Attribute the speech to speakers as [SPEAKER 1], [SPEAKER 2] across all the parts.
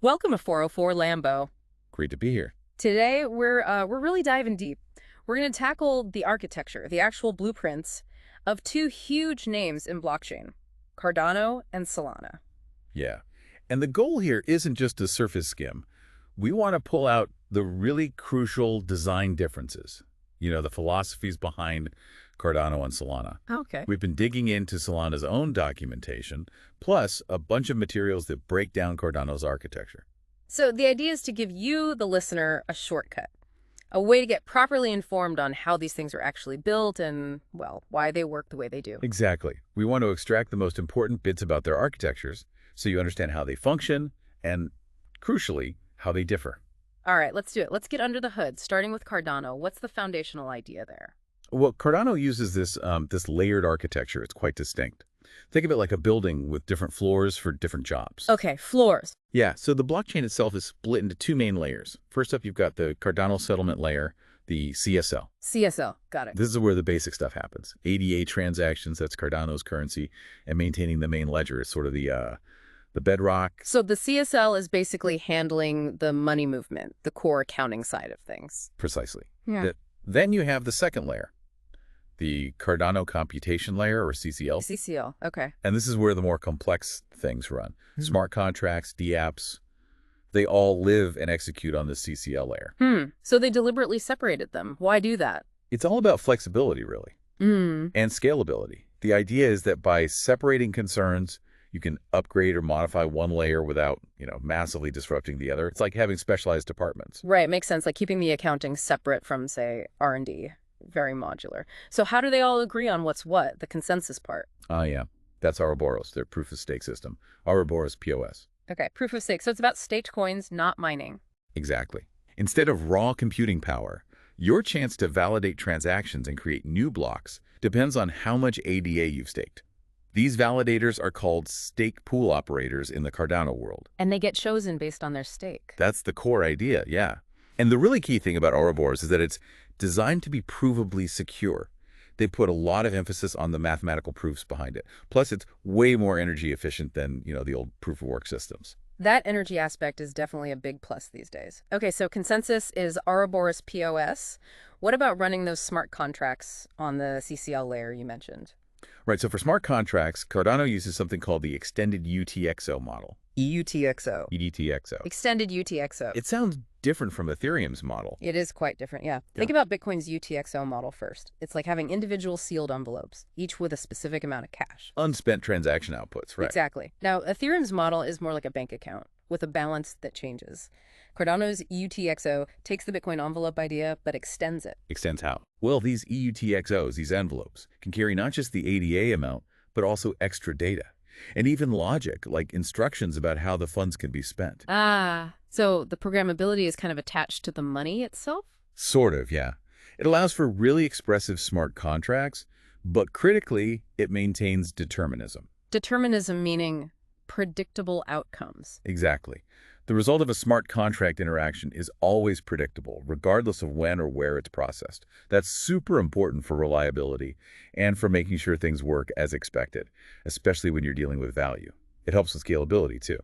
[SPEAKER 1] Welcome to 404 Lambo.
[SPEAKER 2] Great to be here.
[SPEAKER 1] Today we're really diving deep. We're going to tackle the architecture, the actual blueprints of two huge names in blockchain, Cardano and Solana.
[SPEAKER 2] Yeah. And the goal here isn't just a surface skim. We want to pull out the really crucial design differences, the philosophies behind Cardano and Solana.
[SPEAKER 1] Okay.
[SPEAKER 2] We've been digging into Solana's own documentation, plus a bunch of materials that break down Cardano's architecture.
[SPEAKER 1] So the idea is to give you, the listener, a shortcut, a way to get properly informed on how these things are actually built and, well, why they work the way they do.
[SPEAKER 2] Exactly. We want to extract the most important bits about their architectures so you understand how they function and, crucially, how they differ.
[SPEAKER 1] All right, let's do it. Let's get under the hood, starting with Cardano. What's the foundational idea there?
[SPEAKER 2] Well, Cardano uses this layered architecture. It's quite distinct. Think of it like a building with different floors for different jobs.
[SPEAKER 1] Okay, floors.
[SPEAKER 2] Yeah, so the blockchain itself is split into two main layers. First up, you've got the Cardano settlement layer, the CSL.
[SPEAKER 1] CSL, got it.
[SPEAKER 2] This is where the basic stuff happens. ADA transactions, that's Cardano's currency, and maintaining the main ledger is sort of the bedrock.
[SPEAKER 1] So the CSL is basically handling the money movement, the core accounting side of things.
[SPEAKER 2] Precisely.
[SPEAKER 1] Yeah.
[SPEAKER 2] Then you have the second layer, the Cardano computation layer, or CCL.
[SPEAKER 1] CCL, okay.
[SPEAKER 2] And this is where the more complex things run. Smart contracts, dApps, they all live and execute on the CCL layer.
[SPEAKER 1] So they deliberately separated them. Why do that?
[SPEAKER 2] It's all about flexibility, really, and scalability. The idea is that by separating concerns, you can upgrade or modify one layer without, massively disrupting the other. It's like having specialized departments.
[SPEAKER 1] Right, makes sense. Like keeping the accounting separate from, say, R&D. Very modular. So how do they all agree on what's what, the consensus part?
[SPEAKER 2] Yeah. That's Ouroboros, their proof-of-stake system. Ouroboros POS.
[SPEAKER 1] Okay, proof of stake. So it's about staked coins, not mining.
[SPEAKER 2] Exactly. Instead of raw computing power, your chance to validate transactions and create new blocks depends on how much ADA you've staked. These validators are called stake pool operators in the Cardano world.
[SPEAKER 1] And they get chosen based on their stake.
[SPEAKER 2] That's the core idea, yeah. And the really key thing about Ouroboros is that it's designed to be provably secure. They put a lot of emphasis on the mathematical proofs behind it. Plus, it's way more energy efficient than, the old proof-of-work systems.
[SPEAKER 1] That energy aspect is definitely a big plus these days. Okay, so consensus is Ouroboros POS. What about running those smart contracts on the CCL layer you mentioned?
[SPEAKER 2] Right, so for smart contracts, Cardano uses something called the extended UTXO model.
[SPEAKER 1] EUTXO.
[SPEAKER 2] EDTXO.
[SPEAKER 1] Extended UTXO.
[SPEAKER 2] It sounds different from Ethereum's model.
[SPEAKER 1] It is quite different, yeah. Think about Bitcoin's UTXO model first. It's like having individual sealed envelopes, each with a specific amount of cash.
[SPEAKER 2] Unspent transaction outputs, right?
[SPEAKER 1] Exactly. Now, Ethereum's model is more like a bank account with a balance that changes. Cardano's UTXO takes the Bitcoin envelope idea, but extends it.
[SPEAKER 2] Extends how? Well, these EUTXOs, these envelopes, can carry not just the ADA amount, but also extra data. And even logic, like instructions about how the funds can be spent.
[SPEAKER 1] Ah, so the programmability is kind of attached to the money itself?
[SPEAKER 2] Sort of, yeah. It allows for really expressive smart contracts, but critically, it maintains determinism.
[SPEAKER 1] Determinism meaning predictable outcomes.
[SPEAKER 2] Exactly. The result of a smart contract interaction is always predictable, regardless of when or where it's processed. That's super important for reliability and for making sure things work as expected, especially when you're dealing with value. It helps with scalability, too.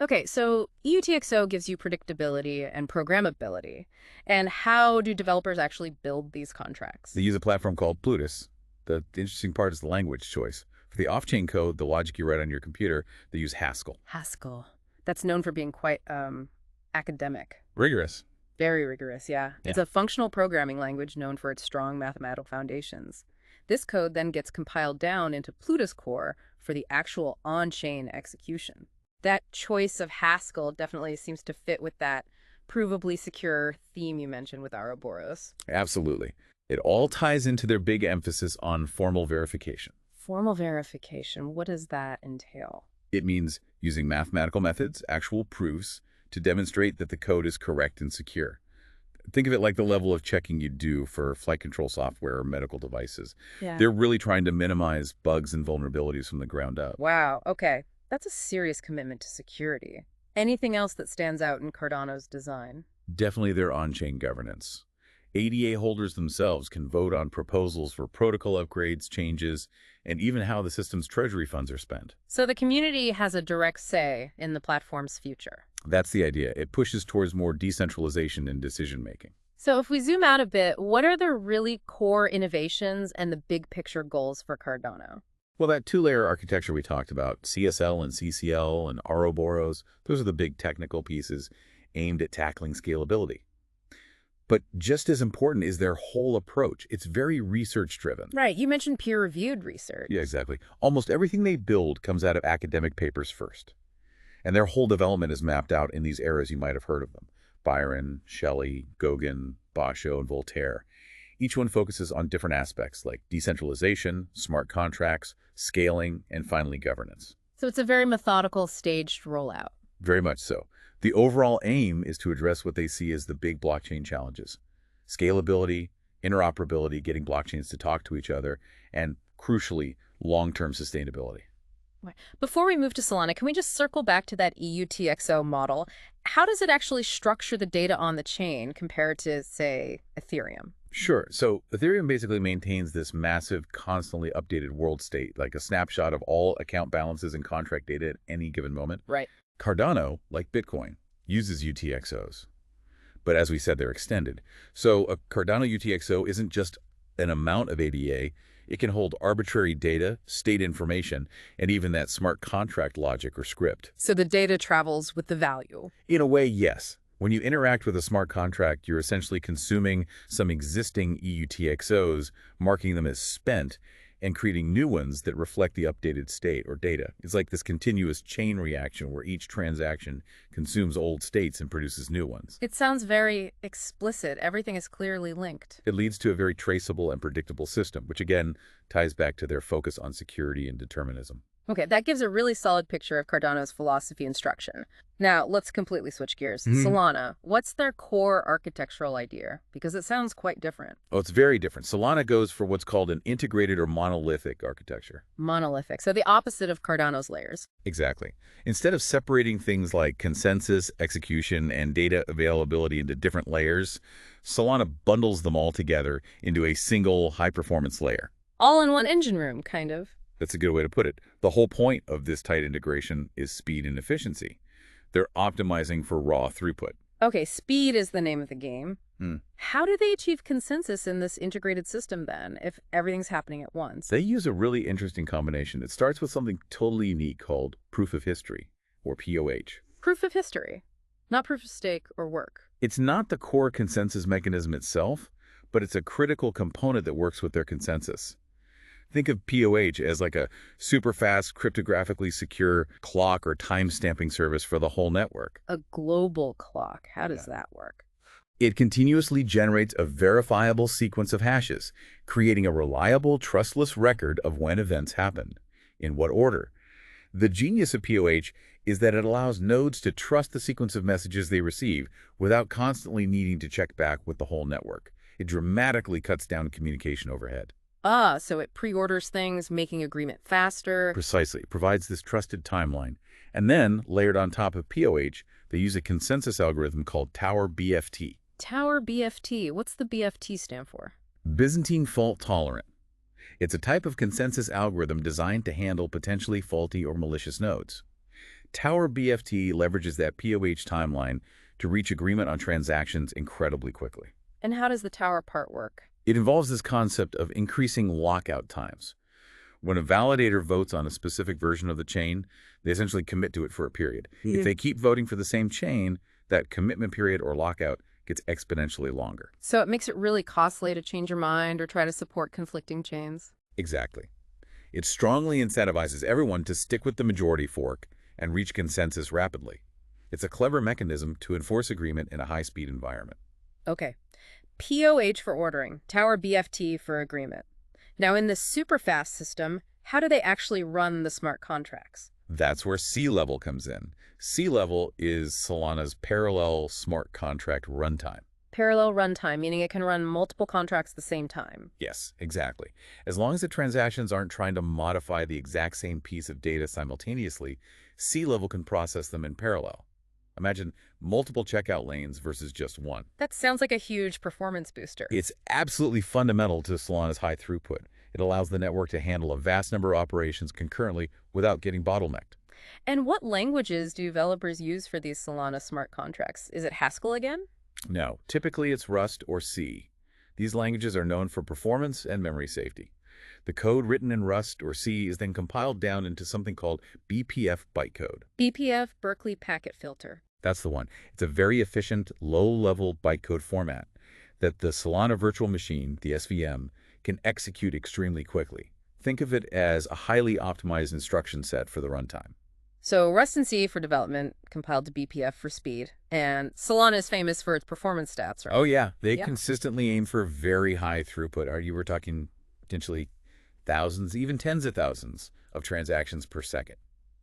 [SPEAKER 1] Okay, so EUTXO gives you predictability and programmability. And how do developers actually build these contracts?
[SPEAKER 2] They use a platform called Plutus. The interesting part is the language choice. For the off-chain code, the logic you write on your computer, they use Haskell.
[SPEAKER 1] Haskell. That's known for being quite academic.
[SPEAKER 2] Rigorous.
[SPEAKER 1] Very rigorous, yeah. It's a functional programming language known for its strong mathematical foundations. This code then gets compiled down into Plutus core for the actual on-chain execution. That choice of Haskell definitely seems to fit with that provably secure theme you mentioned with Ouroboros.
[SPEAKER 2] Absolutely. It all ties into their big emphasis on formal verification.
[SPEAKER 1] Formal verification, what does that entail?
[SPEAKER 2] It means using mathematical methods, actual proofs, to demonstrate that the code is correct and secure. Think of it like the level of checking you do for flight control software or medical devices.
[SPEAKER 1] Yeah.
[SPEAKER 2] They're really trying to minimize bugs and vulnerabilities from the ground up.
[SPEAKER 1] Wow, okay. That's a serious commitment to security. Anything else that stands out in Cardano's design?
[SPEAKER 2] Definitely their on-chain governance. ADA holders themselves can vote on proposals for protocol upgrades, changes, and even how the system's treasury funds are spent.
[SPEAKER 1] So the community has a direct say in the platform's future.
[SPEAKER 2] That's the idea. It pushes towards more decentralization in decision-making.
[SPEAKER 1] So if we zoom out a bit, what are the really core innovations and the big picture goals for Cardano?
[SPEAKER 2] Well, that two-layer architecture we talked about, CSL and CCL and Ouroboros, those are the big technical pieces aimed at tackling scalability. But just as important is their whole approach. It's very research-driven.
[SPEAKER 1] Right, you mentioned peer-reviewed research.
[SPEAKER 2] Yeah, exactly. Almost everything they build comes out of academic papers first. And their whole development is mapped out in these eras you might have heard of them. Byron, Shelley, Gauguin, Basho, and Voltaire. Each one focuses on different aspects like decentralization, smart contracts, scaling, and finally governance.
[SPEAKER 1] So it's a very methodical, staged rollout.
[SPEAKER 2] Very much so. The overall aim is to address what they see as the big blockchain challenges. Scalability, interoperability, getting blockchains to talk to each other, and crucially, long-term sustainability.
[SPEAKER 1] Right. Before we move to Solana, can we just circle back to that EUTXO model? How does it actually structure the data on the chain compared to, say, Ethereum?
[SPEAKER 2] Sure. So Ethereum basically maintains this massive, constantly updated world state, like a snapshot of all account balances and contract data at any given moment.
[SPEAKER 1] Right.
[SPEAKER 2] Cardano, like Bitcoin, uses UTXOs. But as we said, they're extended. So a Cardano UTXO isn't just an amount of ADA. It can hold arbitrary data, state information, and even that smart contract logic or script.
[SPEAKER 1] So the data travels with the value.
[SPEAKER 2] In a way, yes. When you interact with a smart contract, you're essentially consuming some existing EUTXOs, marking them as spent, and creating new ones that reflect the updated state or data. It's like this continuous chain reaction where each transaction consumes old states and produces new ones.
[SPEAKER 1] It sounds very explicit. Everything is clearly linked.
[SPEAKER 2] It leads to a very traceable and predictable system, which again ties back to their focus on security and determinism.
[SPEAKER 1] Okay, that gives a really solid picture of Cardano's philosophy and structure. Now, let's completely switch gears. Solana, what's their core architectural idea? Because it sounds quite different.
[SPEAKER 2] Oh, it's very different. Solana goes for what's called an integrated or monolithic architecture.
[SPEAKER 1] Monolithic, so the opposite of Cardano's layers.
[SPEAKER 2] Exactly. Instead of separating things like consensus, execution, and data availability into different layers, Solana bundles them all together into a single high-performance layer.
[SPEAKER 1] All in one engine room, kind of.
[SPEAKER 2] That's a good way to put it. The whole point of this tight integration is speed and efficiency. They're optimizing for raw throughput.
[SPEAKER 1] Okay, speed is the name of the game. How do they achieve consensus in this integrated system then, if everything's happening at once?
[SPEAKER 2] They use a really interesting combination. It starts with something totally unique called proof of history, or POH.
[SPEAKER 1] Proof of history, not proof of stake or work.
[SPEAKER 2] It's not the core consensus mechanism itself, but it's a critical component that works with their consensus. Think of POH as like a super fast, cryptographically secure clock or time-stamping service for the whole network.
[SPEAKER 1] A global clock. How does that work?
[SPEAKER 2] It continuously generates a verifiable sequence of hashes, creating a reliable, trustless record of when events happened, in what order. The genius of POH is that it allows nodes to trust the sequence of messages they receive without constantly needing to check back with the whole network. It dramatically cuts down communication overhead.
[SPEAKER 1] Ah, so it pre-orders things, making agreement faster.
[SPEAKER 2] Precisely. It provides this trusted timeline. And then, layered on top of POH, they use a consensus algorithm called Tower BFT.
[SPEAKER 1] Tower BFT. What's the BFT stand for?
[SPEAKER 2] Byzantine fault tolerant. It's a type of consensus algorithm designed to handle potentially faulty or malicious nodes. Tower BFT leverages that POH timeline to reach agreement on transactions incredibly quickly.
[SPEAKER 1] And how does the tower part work?
[SPEAKER 2] It involves this concept of increasing lockout times. When a validator votes on a specific version of the chain, they essentially commit to it for a period. If they keep voting for the same chain, that commitment period or lockout gets exponentially longer.
[SPEAKER 1] So it makes it really costly to change your mind or try to support conflicting chains.
[SPEAKER 2] Exactly. It strongly incentivizes everyone to stick with the majority fork and reach consensus rapidly. It's a clever mechanism to enforce agreement in a high-speed environment.
[SPEAKER 1] Okay. POH for ordering, Tower BFT for agreement. Now in this super fast system, how do they actually run the smart contracts?
[SPEAKER 2] That's where C-level comes in. C-level is Solana's parallel smart contract runtime.
[SPEAKER 1] Parallel runtime, meaning it can run multiple contracts at the same time.
[SPEAKER 2] Yes, exactly. As long as the transactions aren't trying to modify the exact same piece of data simultaneously, C-level can process them in parallel. Imagine multiple checkout lanes versus just one.
[SPEAKER 1] That sounds like a huge performance booster.
[SPEAKER 2] It's absolutely fundamental to Solana's high throughput. It allows the network to handle a vast number of operations concurrently without getting bottlenecked.
[SPEAKER 1] And what languages do developers use for these Solana smart contracts? Is it Haskell again?
[SPEAKER 2] No, typically it's Rust or C. These languages are known for performance and memory safety. The code written in Rust or C is then compiled down into something called BPF bytecode.
[SPEAKER 1] BPF Berkeley Packet Filter.
[SPEAKER 2] That's the one. It's a very efficient, low-level bytecode format that the Solana virtual machine, the SVM, can execute extremely quickly. Think of it as a highly optimized instruction set for the runtime.
[SPEAKER 1] So Rust and C for development, compiled to BPF for speed. And Solana is famous for its performance stats, right?
[SPEAKER 2] Oh yeah, they
[SPEAKER 1] Yeah.
[SPEAKER 2] consistently aim for very high throughput. You were talking potentially thousands, even tens of thousands of transactions per second,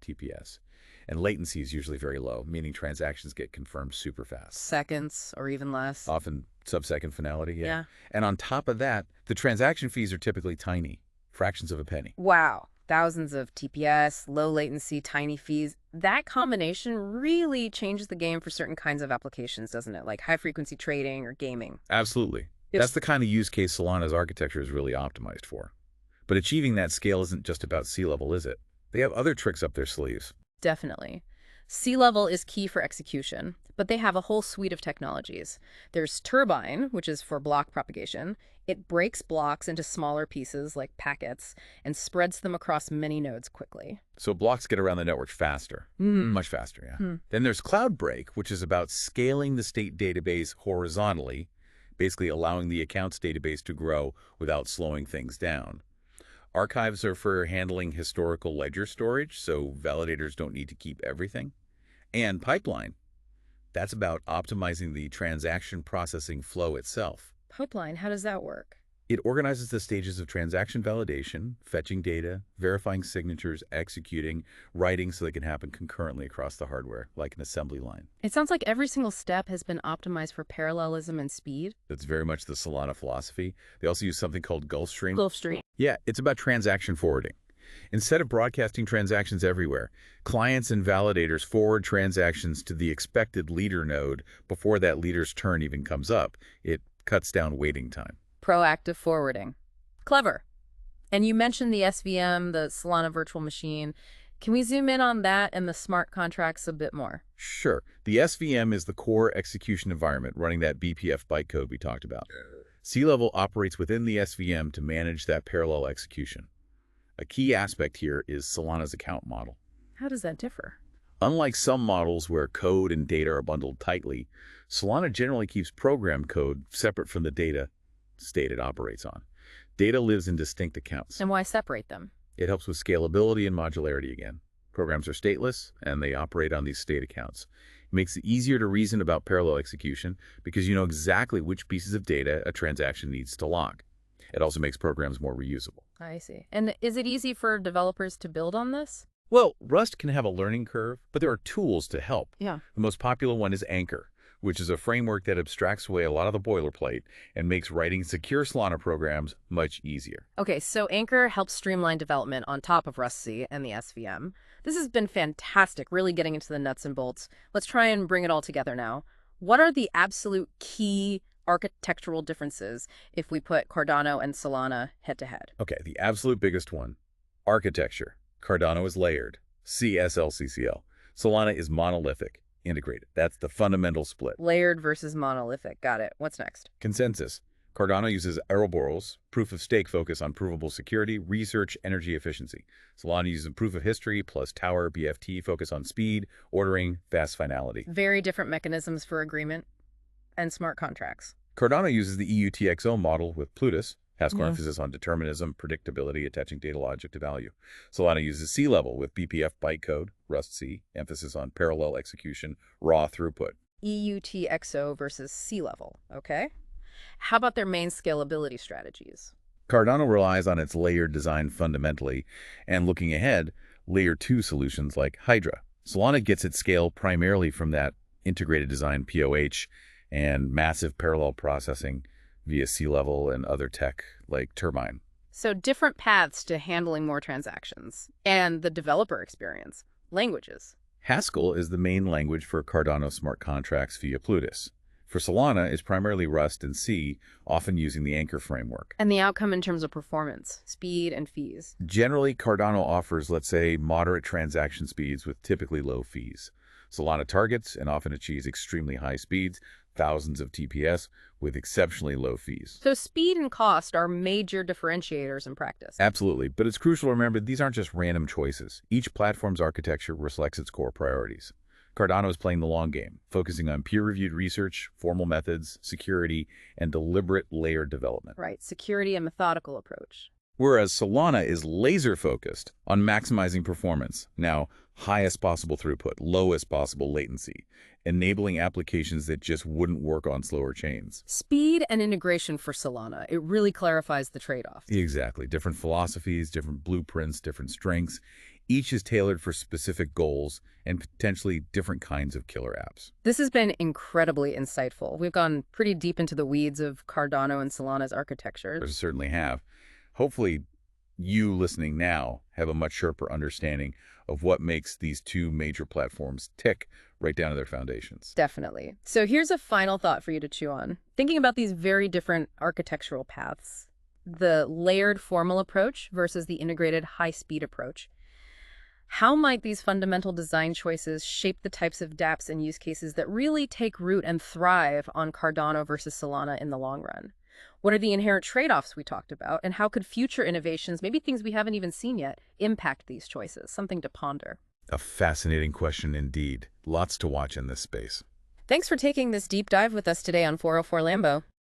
[SPEAKER 2] TPS. And latency is usually very low, meaning transactions get confirmed super fast.
[SPEAKER 1] Seconds or even less.
[SPEAKER 2] Often sub-second finality, yeah.
[SPEAKER 1] Yeah.
[SPEAKER 2] And on top of that, the transaction fees are typically tiny, fractions of a penny.
[SPEAKER 1] Wow. Thousands of TPS, low latency, tiny fees. That combination really changes the game for certain kinds of applications, doesn't it? Like high-frequency trading or gaming.
[SPEAKER 2] Absolutely.
[SPEAKER 1] Yes.
[SPEAKER 2] That's the kind of use case Solana's architecture is really optimized for. But achieving that scale isn't just about sea level, is it? They have other tricks up their sleeves.
[SPEAKER 1] Definitely. Sea level is key for execution, but they have a whole suite of technologies. There's Turbine, which is for block propagation. It breaks blocks into smaller pieces like packets and spreads them across many nodes quickly.
[SPEAKER 2] So blocks get around the network faster, much faster, yeah. Then there's Cloud Break, which is about scaling the state database horizontally, basically allowing the accounts database to grow without slowing things down. Archives are for handling historical ledger storage, so validators don't need to keep everything. And Pipeline, that's about optimizing the transaction processing flow itself.
[SPEAKER 1] Pipeline, how does that work?
[SPEAKER 2] It organizes the stages of transaction validation, fetching data, verifying signatures, executing, writing so they can happen concurrently across the hardware, like an assembly line.
[SPEAKER 1] It sounds like every single step has been optimized for parallelism and speed.
[SPEAKER 2] That's very much the Solana philosophy. They also use something called Gulfstream.
[SPEAKER 1] Gulfstream.
[SPEAKER 2] Yeah, it's about transaction forwarding. Instead of broadcasting transactions everywhere, clients and validators forward transactions to the expected leader node before that leader's turn even comes up. It cuts down waiting time.
[SPEAKER 1] Proactive forwarding. Clever. And you mentioned the SVM, the Solana virtual machine. Can we zoom in on that and the smart contracts a bit more?
[SPEAKER 2] Sure. The SVM is the core execution environment running that BPF bytecode we talked about. C-level operates within the SVM to manage that parallel execution. A key aspect here is Solana's account model.
[SPEAKER 1] How does that differ?
[SPEAKER 2] Unlike some models where code and data are bundled tightly, Solana generally keeps program code separate from the data state it operates on. Data lives in distinct accounts.
[SPEAKER 1] And why separate them?
[SPEAKER 2] It helps with scalability and modularity again. Programs are stateless, and they operate on these state accounts. It makes it easier to reason about parallel execution because you know exactly which pieces of data a transaction needs to lock. It also makes programs more reusable.
[SPEAKER 1] I see. And is it easy for developers to build on this?
[SPEAKER 2] Well, Rust can have a learning curve, but there are tools to help.
[SPEAKER 1] Yeah.
[SPEAKER 2] The most popular one is Anchor, which is a framework that abstracts away a lot of the boilerplate and makes writing secure Solana programs much easier.
[SPEAKER 1] Okay, so Anchor helps streamline development on top of Rust-C and the SVM. This has been fantastic, really getting into the nuts and bolts. Let's try and bring it all together now. What are the absolute key architectural differences if we put Cardano and Solana head-to-head?
[SPEAKER 2] Okay, the absolute biggest one, architecture. Cardano is layered, CSLCCL. Solana is monolithic, integrated. That's the fundamental split.
[SPEAKER 1] Layered versus monolithic. Got it. What's next?
[SPEAKER 2] Consensus. Cardano uses Ouroboros, proof of stake focus on provable security, research, energy efficiency. Solana uses proof of history plus Tower BFT focus on speed, ordering, fast finality.
[SPEAKER 1] Very different mechanisms for agreement and smart contracts.
[SPEAKER 2] Cardano uses the EUTXO model with Plutus, Haskell
[SPEAKER 1] Yeah.
[SPEAKER 2] emphasis on determinism, predictability, attaching data logic to value. Solana uses C-level with BPF bytecode, Rust-C, emphasis on parallel execution, raw throughput.
[SPEAKER 1] EUTXO versus C-level. Okay. How about their main scalability strategies?
[SPEAKER 2] Cardano relies on its layered design fundamentally, and looking ahead, layer 2 solutions like Hydra. Solana gets its scale primarily from that integrated design POH and massive parallel processing via C-level and other tech like Turbine.
[SPEAKER 1] So different paths to handling more transactions and the developer experience. Languages.
[SPEAKER 2] Haskell is the main language for Cardano smart contracts via Plutus. For Solana, it's primarily Rust and C, often using the Anchor framework.
[SPEAKER 1] And the outcome in terms of performance, speed, and fees.
[SPEAKER 2] Generally, Cardano offers, let's say, moderate transaction speeds with typically low fees. Solana targets and often achieves extremely high speeds, thousands of TPS, with exceptionally low fees.
[SPEAKER 1] So speed and cost are major differentiators in practice.
[SPEAKER 2] Absolutely, but it's crucial to remember these aren't just random choices. Each platform's architecture reflects its core priorities. Cardano is playing the long game, focusing on peer-reviewed research, formal methods, security, and deliberate layered development.
[SPEAKER 1] Right, security and methodical approach.
[SPEAKER 2] Whereas Solana is laser-focused on maximizing performance. Now, highest possible throughput, lowest possible latency, enabling applications that just wouldn't work on slower chains.
[SPEAKER 1] Speed and integration for Solana, it really clarifies the trade-offs.
[SPEAKER 2] Exactly. Different philosophies, different blueprints, different strengths. Each is tailored for specific goals and potentially different kinds of killer apps.
[SPEAKER 1] This has been incredibly insightful. We've gone pretty deep into the weeds of Cardano and Solana's architecture.
[SPEAKER 2] I certainly have. Hopefully, you listening now have a much sharper understanding of what makes these two major platforms tick right down to their foundations.
[SPEAKER 1] Definitely. So here's a final thought for you to chew on. Thinking about these very different architectural paths, the layered formal approach versus the integrated high-speed approach. How might these fundamental design choices shape the types of dApps and use cases that really take root and thrive on Cardano versus Solana in the long run? What are the inherent trade-offs we talked about, and how could future innovations, maybe things we haven't even seen yet, impact these choices? Something to ponder.
[SPEAKER 2] A fascinating question indeed. Lots to watch in this space.
[SPEAKER 1] Thanks for taking this deep dive with us today on 404 Lambo.